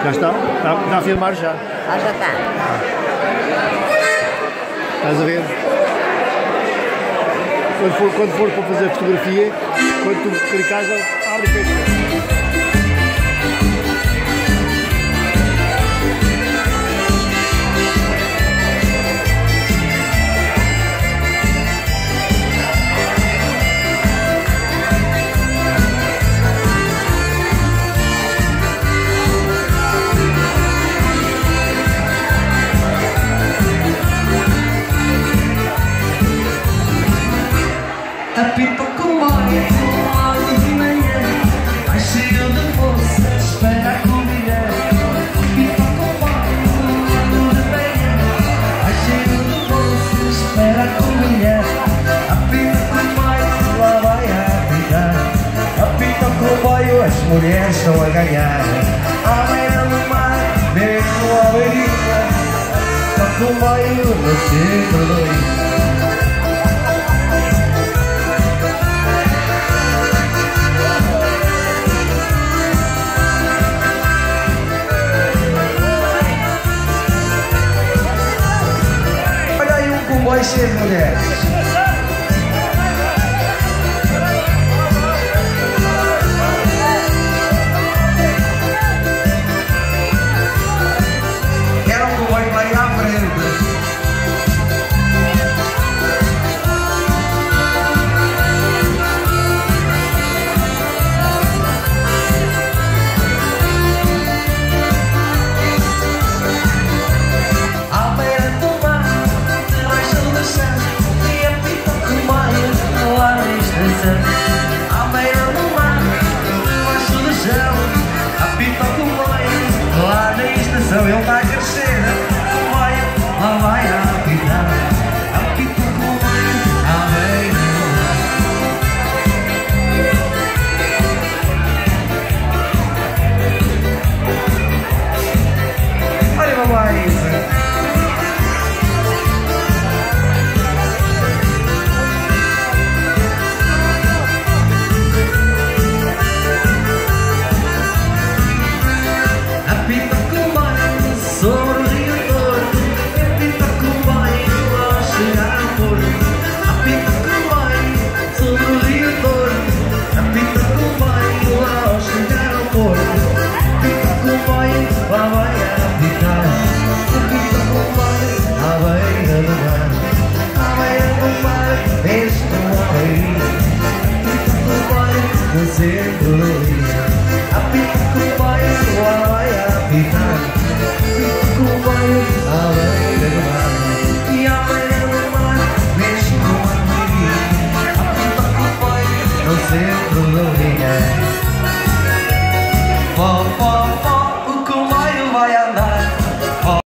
Já está? Está a filmar já. Ah, já está. Estás a ver? Quando for para fazer fotografia, quando tu clicares, abre e fecha. Apita o comboio, logo de manhã, vai cheio de força, espera a comida. Apita o comboio, logo de manhã, vai cheio de força, espera a comida. Apita o comboio, lá vai a apitar. Apita o comboio, as mulheres estão a ganhar. À beira do mar, mesmo à beirinha, o comboio no centro do rio. Comboio cheio de mulheres. Era um comboio lá à frente. À beira do mar, debaixo do chão, apita o comboio, lá na estação. Ele está a crescer, o comboio, lá vai a apitar. Apita o comboio, à beira do mar. Olha, mamãe. Sobre o Rio Douro, apita o comboio ao chegar ao porto. Apita o comboio sobre o Rio Douro, apita o comboio ao chegar ao porto. Apita o comboio, lá vai a apitar. Apita o comboio à beira do mar, à beira do mar, mesmo à beirinha. Apita o comboio no centro do rio. Apita o comboio, lá vai a apitar. O comboio à beira do mar, e à beira do mar, mesmo a beirinha. Apita o comboio no centro do rio. Pó, pó, pó, o comboio vai à